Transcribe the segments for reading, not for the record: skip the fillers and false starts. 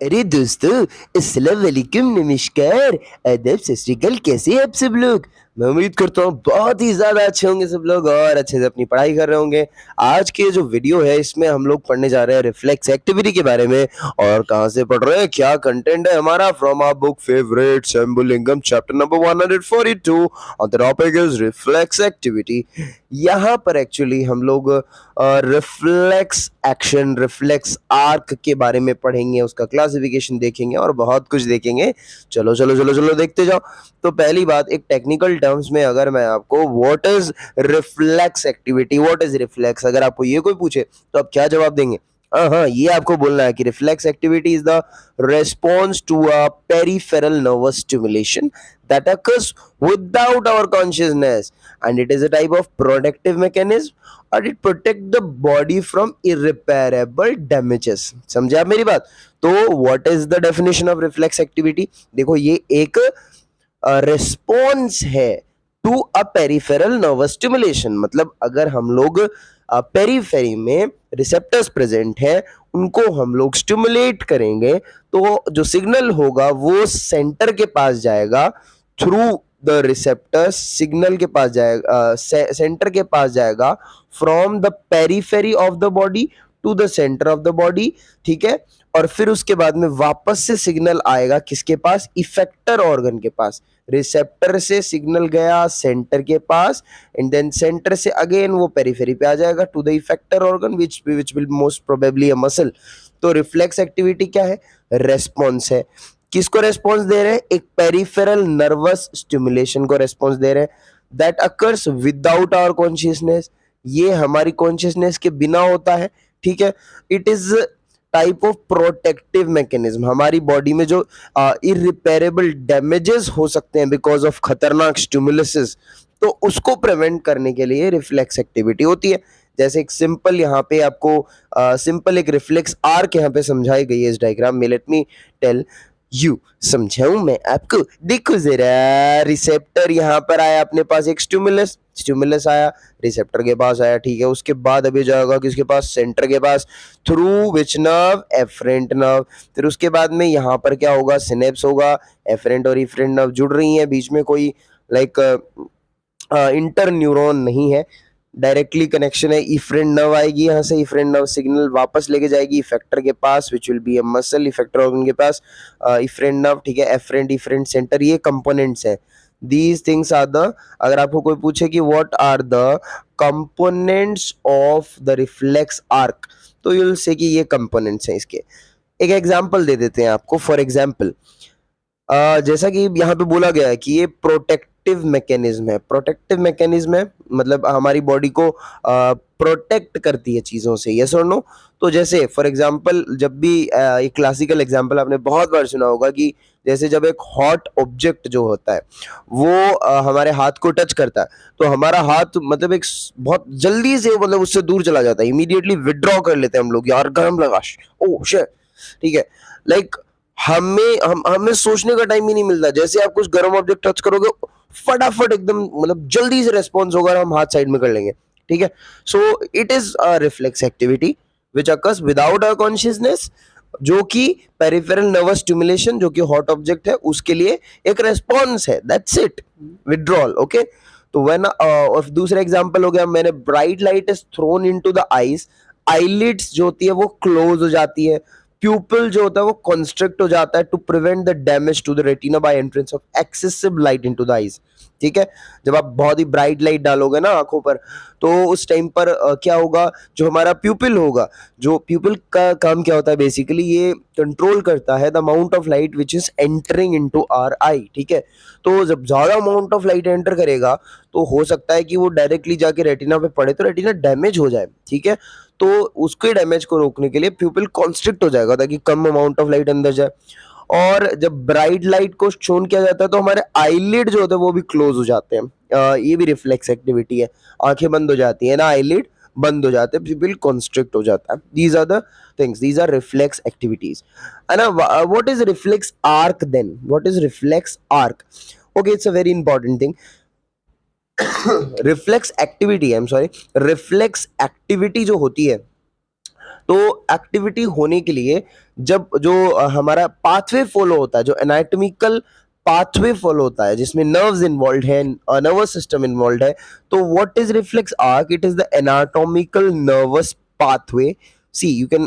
अरे दोस्तों, अस्सलाम वालेकुम, नमस्कार, आदाब, सत श्री अकाल। कैसे हैं आप सब लोग? मैं उम्मीद करता हूँ बहुत ही ज़्यादा अच्छे होंगे सब लोग और अच्छे से अपनी पढ़ाई कर रहे होंगे। आज की ये जो वीडियो है इसमें हम लोग पढ़ने जा रहे हैं रिफ्लेक्स एक्टिविटी के बारे में। और कहाँ से पढ़ रहे हैं, क्या कंटेंट है हमारा? From our book favourite Shambhulingam chapter number 142 और the topic is reflex activity. यहाँ पर एक्चुअली हम लोग रिफ्लेक्स एक्शन, रिफ्लेक्स आर्क के बारे में पढ़ेंगे, उसका क्लासिफिकेशन देखेंगे और बहुत कुछ देखेंगे। चलो चलो चलो चलो देखते जाओ। तो पहली बात, एक टेक्निकल टर्म्स में अगर मैं आपको what is reflex activity, what is reflex, अगर आपको ये कोई पूछे तो आप क्या जवाब देंगे? हाँ, ये आपको बोलना है कि reflex activity is the response to a peripheral nervous stimulation that occurs without our consciousness, and it is a type of protective mechanism और it protect the body from irreparable damages. समझे आप मेरी बात? तो what is the definition of reflex activity? देखो, ये एक response है to a peripheral nervous stimulation. मतलब अगर हम लोग पेरीफेरी में रिसेप्टर्स प्रेजेंट है, उनको हम लोग स्टिमुलेट करेंगे तो जो सिग्नल होगा वो सेंटर के पास जाएगा थ्रू द रिसेप्टर्स, सिग्नल के पास जाएगा, सेंटर के पास जाएगा from the periphery of the body to the centre of the body. ठीक है, और फिर उसके बाद में वापस से सिग्नल आएगा किसके पास? इफेक्टर ऑर्गन के पास। रिसेप्टर से सिग्नल गया सेंटर के पास एंड देन सेंटर से अगेन वो पेरीफेरी पे आ जाएगा to the effector organ which will most probably a muscle. तो रिफ्लेक्स एक्टिविटी क्या है? रेस्पॉन्स है। किसको रेस्पॉन्स दे रहे हैं? एक पेरिफेरल नर्वस स्टिमुलेशन को रेस्पॉन्स दे रहे हैं that occurs without our consciousness. ये हमारी कॉन्शियसनेस के बिना होता है। ठीक है, it is type of protective mechanism. हमारी बॉडी में जो इरिपेरेबल डैमेजेस हो सकते हैं बिकॉज ऑफ खतरनाक स्टिमुलसेस, तो उसको प्रिवेंट करने के लिए रिफ्लेक्स एक्टिविटी होती है। जैसे एक सिंपल यहाँ पे आपको सिंपल एक रिफ्लेक्स आर्क यहाँ पे समझाई गई है इस डायग्राम में। लेट मी टेल यू, समझाऊं मैं आपको? देखो जरा, रिसेप्टर यहाँ पर आया अपने पास, एक स्टिमुलस स्टिमुलस आया रिसेप्टर के पास आया। ठीक है, उसके बाद अभी जाएगा किसके पास? सेंटर के पास, through which nerve? Afferent nerve. फिर उसके बाद में यहाँ पर क्या होगा? सिनेप्स होगा, एफरेंट और इफरेंट नर्व जुड़ रही हैं, बीच में कोई लाइक इंटर न्यूरॉन नहीं है, डायरेक्टली कनेक्शन है। इफरेंट नर्व आएगी यहाँ से, इफरेंट नर्व सिग्नल वापस लेके जाएगी इफेक्टर के पास which will be a muscle, effector organ के पास इफरेंट नर्व। ठीक है, एफरेंट, इफरेंट, सेंटर, ये कंपोनेंट्स हैं। दीज थिंग्स आर द, अगर आपको कोई पूछे कि what are the components of the reflex arc, तो यू विल से कि ये कंपोनेंट्स हैं इसके। एक एग्जांपल दे देते हैं आपको। फॉर एग्जांपल, जैसा कि यहाँ पे बोला गया है कि ये प्रोटेक्टिव मैकेनिज्म है। प्रोटेक्टिव मैकेनिज्म है मतलब हमारी बॉडी को प्रोटेक्ट करती है चीज़ों से, यस और नो? तो जैसे फॉर एग्जांपल, जब भी एक क्लासिकल एग्जांपल आपने बहुत बार सुना होगा कि जैसे जब एक हॉट ऑब्जेक्ट जो होता है वो हमारे हाथ को टच करता है, तो हमारा हाथ मतलब एक बहुत जल्दी से मतलब उससे दूर चला जाता है, इमीडिएटली विड्रॉ कर लेते हैं हम लोग, यार गर्म लगा, ओह शिट। ठीक है, लाइक हमें सोचने का टाइम ही नहीं मिलता। जैसे आप कुछ गर्म ऑब्जेक्ट टच करोगे, फटाफट एकदम मतलब जल्दी से रेस्पॉन्स होगा और हम हाथ साइड में कर लेंगे। ठीक है, so it is a reflex activity which occurs without our consciousness, जो कि पेरिफेरल नर्वस स्टिमुलेशन, जो कि हॉट ऑब्जेक्ट है उसके लिए एक रेस्पॉन्स है, दैट्स इट, विड्रॉल। ओके, तो व्हेन और दूसरा एग्जांपल हो गया, मैंने bright light is throne into the eyes, eyelids जो होती है वो क्लोज हो जाती है, प्यूपिल जो होता है वो कंस्ट्रिक्ट हो जाता है to prevent the damage to the retina by entrance of excessive light into the eyes. ठीक है, जब आप बहुत ही ब्राइट लाइट डालोगे ना आंखों पर, तो उस टाइम पर क्या होगा? जो हमारा प्यूपिल होगा, जो प्यूपिल का काम क्या होता है बेसिकली, ये कंट्रोल करता है the amount of light which is entering into our eye. ठीक है, तो जब ज्यादा अमाउंट ऑफ लाइट एंटर करेगा तो हो सकता है कि वो डायरेक्टली जाके रेटिना पे पड़े तो रेटिना डैमेज हो जाए। ठीक है, तो उसके डैमेज को रोकने के लिए प्यूपिल कॉन्स्ट्रिक्ट हो जाएगा ताकि कम अमाउंट ऑफ लाइट अंदर जाए। और जब ब्राइट लाइट को शोन किया जाता है तो हमारे आईलिड जो होते हैं वो भी क्लोज हो जाते हैं। ये भी रिफ्लेक्स एक्टिविटी है, आंखें बंद हो जाती है ना, आईलिड बंद हो जाते हैं, प्यूपिल कॉन्स्ट्रिक्ट हो जाता है। These are the things, these are reflex activities है ना। What is reflex arc then? What is reflex arc? Okay, it's a very important thing. Reflex activity, I am sorry, reflex activity जो होती है तो activity होने के लिए जब जो हमारा पाथवे फॉलो होता है, जो एनाटॉमिकल पाथवे फॉलो होता है जिसमें नर्व्स इन्वॉल्व है, नर्वस सिस्टम इन्वॉल्व है, तो what is reflex arc? It is the anatomical nervous pathway. See, you can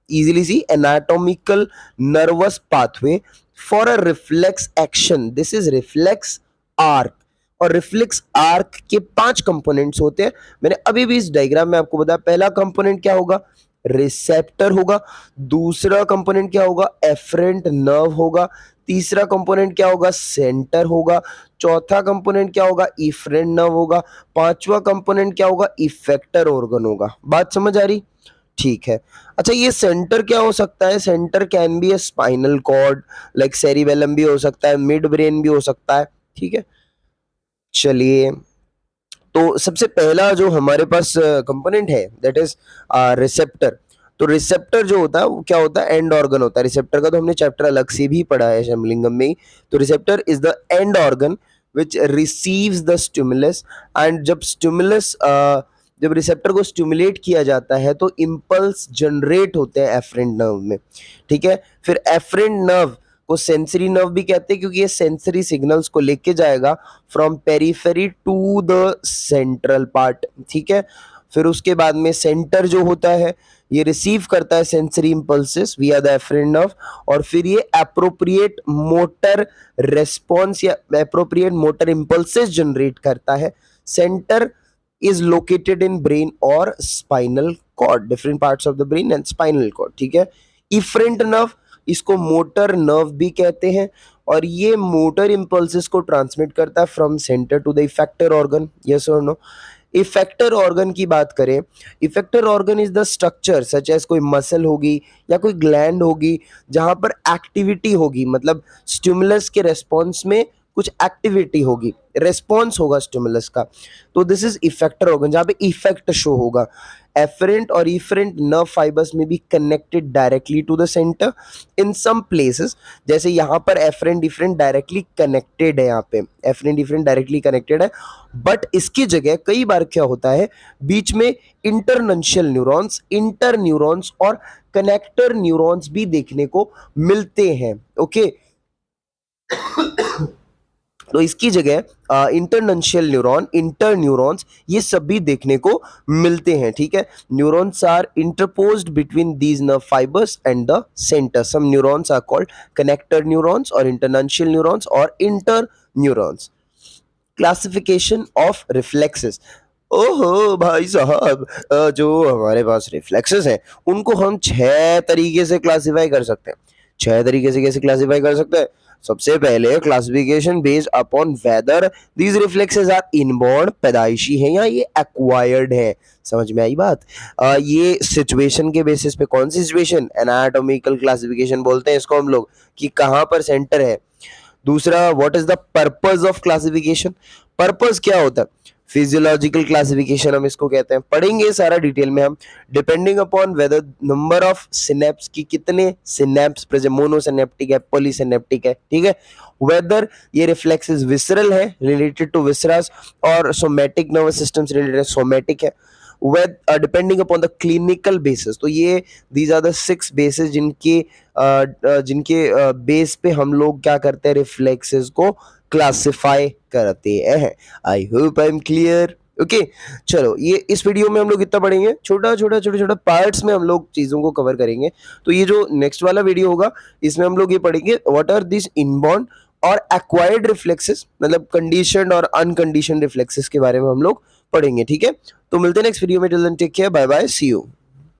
easily see anatomical nervous pathway for a reflex action. This is reflex arc. और reflex arc के 5 components होते हैं. मैंने अभी भी इस डायग्राम में आपको बताया. पहला कंपोनेंट क्या होगा? रिसेप्टर होगा. दूसरा कंपोनेंट क्या होगा? एफरेंट नर्व होगा. तीसरा कंपोनेंट क्या होगा? सेंटर होगा. चौथा कंपोनेंट क्या होगा? इफरेंट नर्व होगा. पांचवा कंपोनेंट क्या होगा? इफेक्टर ऑर्गन होगा. बात समझ आ रही? ठीक है. अच्छा, ये सेंटर क्या हो सकता है? Centre can be a spinal cord, like cerebellum भी हो सकता है, मिड ब्रेन भी हो सकता है. ठीक है, चलिए. तो सबसे पहला जो हमारे पास कंपोनेंट है दैट इज रिसेप्टर. तो रिसेप्टर जो होता है वो क्या होता है? एंड ऑर्गन होता है. रिसेप्टर का तो हमने चैप्टर अलग से भी पढ़ा है शमलिंगम में ही. तो receptor is the end organ which receives the stimulus. And जब रिसेप्टर को स्टिमुलेट किया जाता है तो इम्पल्स जनरेट होते हैं एफरेंट नर्व में. ठीक है. फिर एफरेंट नर्व को सेंसरी नर्व भी कहते हैं क्योंकि ये सेंसरी सिग्नल्स को लेके जाएगा from periphery to the central part. ठीक है. फिर उसके बाद में सेंटर जो होता है ये रिसीव करता है sensory impulses via the afferent nerve, और फिर ये एप्रोप्रिएट मोटर रेस्पॉन्स या एप्रोप्रिएट मोटर इंपल्सेस जनरेट करता है. Centre is located in brain or spinal cord, different parts of the brain and spinal cord. ठीक है. इफरेंट नर्व, इसको motor nerve भी कहते हैं, और ये मोटर इंपल्सेस को ट्रांसमिट करता है from centre to the effector organ. Yes और नो? इफेक्टर ऑर्गन की बात करें, effector organ is the structure such as कोई मसल होगी या कोई ग्लैंड होगी जहां पर एक्टिविटी होगी, मतलब स्टिमुलस के रेस्पॉन्स में कुछ एक्टिविटी होगी, रेस्पॉन्स होगा स्टिमुलस का. तो दिस इज इफेक्टर ऑर्गन जहां पे इफेक्ट शो होगा. एफरेंट और इफरेंट नर्व फाइबर्स में भी connected directly to the centre in some places. जैसे यहाँ पर एफरेंट डिफरेंट डायरेक्टली कनेक्टेड है, यहाँ पे एफरेंट डिफरेंट डायरेक्टली कनेक्टेड है, बट इसकी जगह कई बार क्या होता है बीच में इंटरनंशियल न्यूरॉन्स, इंटर न्यूरॉन्स और कनेक्टर न्यूरॉन्स भी देखने को मिलते हैं. ओके. तो इसकी जगह इंटरनंशियल न्यूरॉन, इंटर न्यूरॉन्स, ये सब भी देखने को मिलते हैं. ठीक है. Neurons are interposed between these nerve fibres and the centre. Some neurons are called connector neurons और इंटरनंशियल न्यूरॉन्स और inter neurons. Classification of reflexes. ओहो भाई साहब, जो हमारे पास रिफ्लेक्सेस हैं उनको हम 6 तरीके से क्लासिफाई कर सकते हैं. 6 तरीके से कैसे क्लासिफाई कर सकते हैं? सबसे पहले classification based upon whether these reflexes are inborn, पैदाइशी है या ये एक्वायर्ड है. समझ में आई बात? ये सिचुएशन के बेसिस पे. कौन सी सिचुएशन? एनाटॉमिकल क्लासिफिकेशन बोलते हैं इसको हम लोग, कि कहाँ पर सेंटर है. दूसरा, what is the purpose of classification? Purpose क्या होता है? फिजियोलॉजिकल क्लासिफिकेशन हम इसको कहते हैं. पढ़ेंगे सारा डिटेल में हम. Depending upon weather number of synapse, की कितने सिनेप्स प्रेजेंट, मोनोसिनेप्टिक है, पॉलीसिनेप्टिक है. ठीक है. वेदर ये रिफ्लेक्सेस विसरल है, रिलेटेड टू विसरास, और सोमैटिक नर्वस सिस्टम से रिलेटेड सोमैटिक है. with depending upon the clinical basis. तो ये these are the 6 bases जिनके बेस पे हम लोग क्या करते हैं, रिफ्लेक्सेस को क्लासिफाई करते हैं. I hope I am clear. Okay. चलो, ये इस वीडियो में हम लोग इतना पढ़ेंगे, छोटा पार्ट्स में हम लोग चीज़ों को कवर करेंगे. तो ये जो नेक्स्ट वाला वीडियो होगा इसमें हम लोग ये पढ़ेंगे व्हाट आर दिस इनबॉर्न और एक्वायर्ड रिफ्लेक्सेस, मतलब कंडीशनड और अनकंडीशनड रिफ्लेक्सेस के बारे में हम लोग पढ़ेंगे. ठीक है. तो मिलते हैं नेक्स्ट वीडियो में. Till then take care, bye bye, see you.